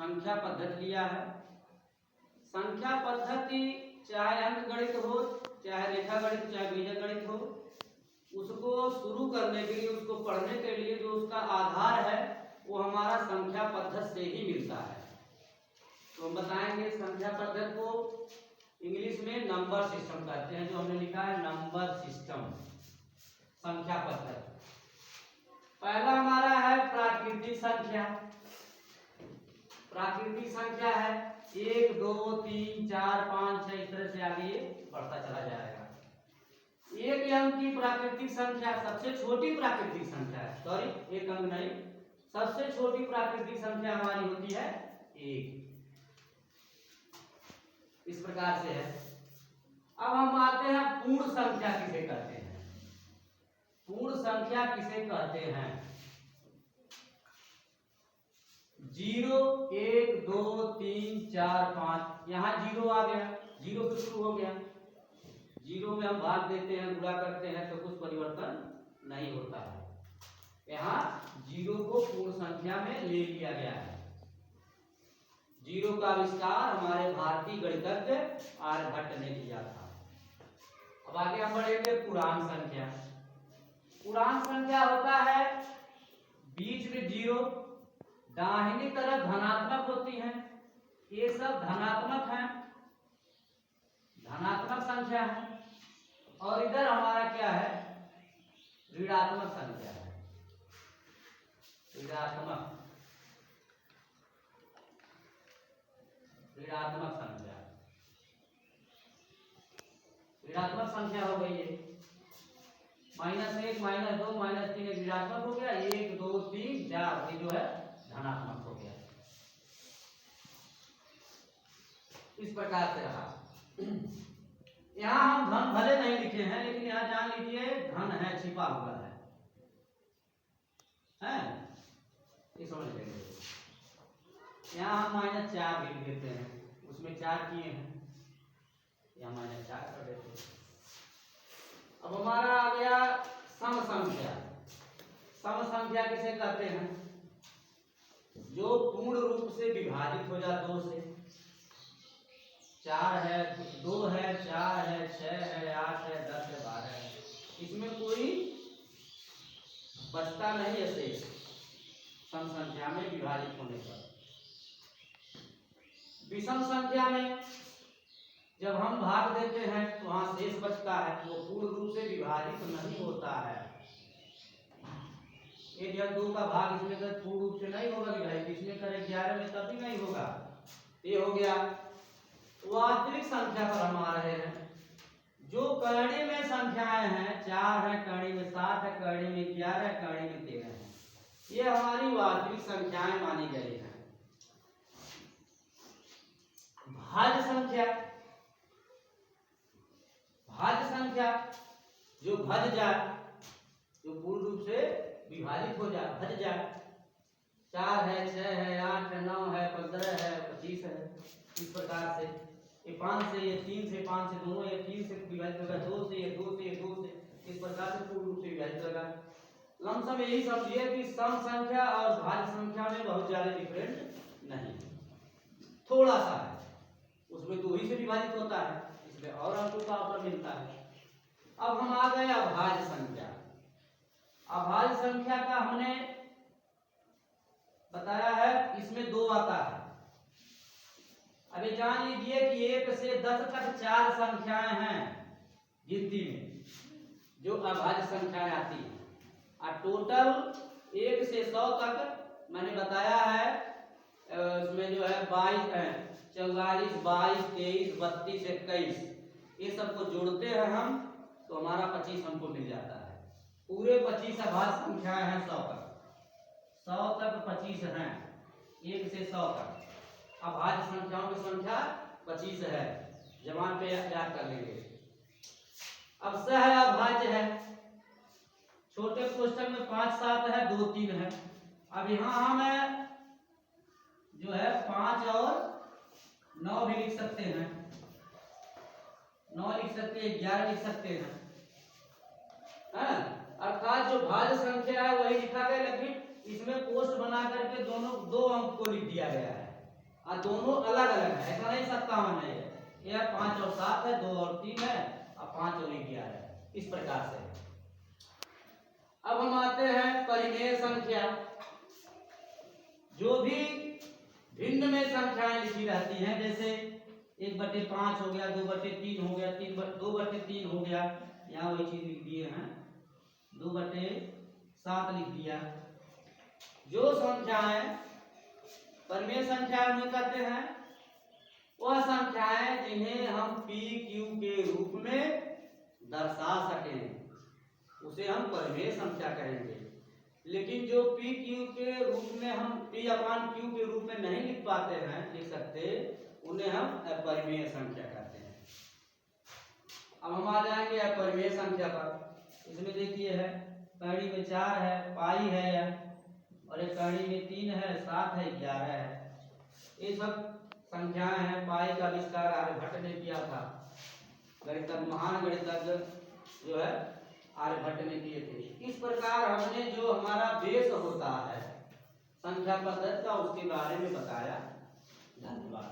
संख्या पद्धति लिया है। संख्या पद्धति चाहे अंकगणित हो, चाहे रेखा गणित, चाहे बीजक गणित हो, उसको शुरू करने के लिए, उसको पढ़ने के लिए जो उसका आधार है वो हमारा संख्या पद्धति से ही मिलता है। तो हम बताएंगे संख्या पद्धति को इंग्लिश में नंबर सिस्टम कहते हैं, जो हमने लिखा है नंबर सिस्टम, संख्या पद्धति। पहला हमारा है प्राकृतिक संख्या। प्राकृतिक संख्या है 1 2 3 4 5 6, इस तरह से आगे बढ़ता चला जाएगा। एक अंक की प्राकृतिक संख्या सबसे छोटी प्राकृतिक संख्या है, सॉरी एक अंक नहीं, सबसे छोटी प्राकृतिक संख्या हमारी होती है 1। इस प्रकार से है। अब हम आते हैं पूर्ण संख्या किसे कहते हैं। पूर्ण संख्या किसे कहते हैं? 0 1 2 3 4 5, यहाँ 0 आ गया, 0 से शुरू हो गया। 0 में हम भाग देते हैं, गुणा करते हैं तो कुछ परिवर्तन नहीं होता है। यहाँ 0 को पूर्ण संख्या में ले लिया गया है। 0 का आविष्कार हमारे भारतीय गणितज्ञ आर्यभट्ट ने किया था। अब आगे हम बढ़ेंगे पूर्णांक संख्या। पूर्णांक संख्या होता है बीच में 0, दाहिनी तरफ धनात्मक होती है, ये सब धनात्मक है, धनात्मक संख्या है, और इधर हमारा क्या है, ऋणात्मक संख्या है, ऋणात्मक संख्या। ऋणात्मक संख्या हो गई है, -1 -2 -3 ऋणात्मक हो गया, 1 2 3 4 ये जो है धनात्मक हो गया। इस प्रकार से रहा। यहाँ हम धन भले नहीं लिखे हैं, लेकिन यहाँ जान लीजिए धन है, छिपा हुआ है, ये समझ लेंगे। यहाँ हम -4 भी लिख देते हैं, उसमें 4 किए हैं, यहाँ -4 कर देते हैं। अब हमारा आ गया सम संख्या। सम संख्या किसे कहते हैं? जो पूर्ण रूप से विभाजित हो जाए 2 से। 4 है, 2 है, 4 है, 6 है, 8 है, 10 है, 12 है, इसमें कोई बचता नहीं है शेष सम संख्या में विभाजित होने पर। विषम संख्या में जब हम भाग देते हैं तो वहां शेष बचता है, वो पूर्ण रूप से विभाजित नहीं होता है। 1 या 2 का भाग इसमें कर पूर्ण रूप से नहीं होगा विभाजित, इसमें करें 11 में तब भी नहीं होगा। ये हो गया। वास्तविक संख्या पर हम आ रहे हैं। जो करणी में संख्याएं हैं, 4 है, करणी में 7 है, करणी में 11 है, करणी में 13 है, ये हमारी वास्तविक संख्याएं मानी गई हैं। भाज्य संख्या। भाज्य संख्या जो भज जाए, जो पूर्ण रूप से विभाजित हो जाए, भज जाए। 4 है, 6 है, 8 है, 9 है, 15 है, 25 है, इस प्रकार से। ये 5 से, ये 3 से, 5 से दोनों, ये 3 से विभाजित होगा, 2 से, ये 2 से, ये 2 से, इस प्रकार से पूर्ण रूप से विभाजित होगा। लमसम यही समझिए कि सम संख्या और भाज्य संख्या में बहुत ज्यादा डिफरेंट नहीं, थोड़ा सा है। उसमें 2 ही से विभाजित होता है, इसलिए और अंकों का ऑफर मिलता है। अब हम आ गए अभाज्य संख्या। अभाज्य संख्या का हमने बताया है, इसमें 2 आता है। अब ये जान लीजिए कि 1 से 10 तक 4 संख्याएं हैं गिनती में, जो अभाज्य संख्याएं आती हैं, और टोटल 1 से 100 तक मैंने बताया है। उसमें जो है 22 44 22 23 32 21, ये सबको जोड़ते हैं हम तो हमारा 25 हमको मिल जाता है। पूरे 25 अभाज्य संख्याएं हैं 100 तक, 100 तक 25 हैं, 1 से 100 तक अभाज्य संख्याओं की संख्या 25 है। जवान पे याद कर लेंगे। अब सह अभाज्य है, छोटे कोष्ठक में 5 7 है, 2 3 है। अब यहाँ हमें जो है 5 और 9 भी लिख सकते हैं, 9 लिख सकते हैं, 11 लिख सकते हैं, अर्थात जो भाज्य संख्या है वही लिखा गया, लेकिन इसमें कोष्ठ बना करके दोनों 2 अंक को लिख दिया गया है। और दोनों अलग अलग है, ऐसा नहीं 57 है, ये 5 और 7 है, 2 और 3 है, और 5 और 11 है, इस प्रकार से। अब हम आते हैं परिमेय संख्या। जो भी भिन्न में संख्याएं लिखी रहती हैं, जैसे 1/5 हो गया, 2/3 हो गया, 2/3 हो गया, यहाँ वही चीज लिख दिए हैं, 2/7 लिख दिया। जो संख्याएं परिमेय संख्या में कहते हैं, वह संख्याएं जिन्हें हम पी क्यू के रूप में दर्शा सकें उसे हम परिमेय संख्या कहेंगे। लेकिन जो पी क्यू के रूप में हम पी अपान क्यू के रूप में नहीं लिख पाते हैं, लिख सकते, उन्हें हम अपरिमेय संख्या कहते हैं। अब हम आ जाएंगे अपरिमेय संख्या पर। इसमें देखिए है, कड़ी में 4 है, पाई है, और एक कड़ी में 3 है, 7 है, 11 है। ये सब संख्याएं हैं। पाई का आविष्कार आर्यभट्ट ने किया था, गणितज्ञ, महान गणितज्ञ जो है आर्यभट्ट ने किए थे। इस प्रकार हमने जो हमारा बेस होता है संख्या पद्धति का, उसके बारे में बताया। धन्यवाद।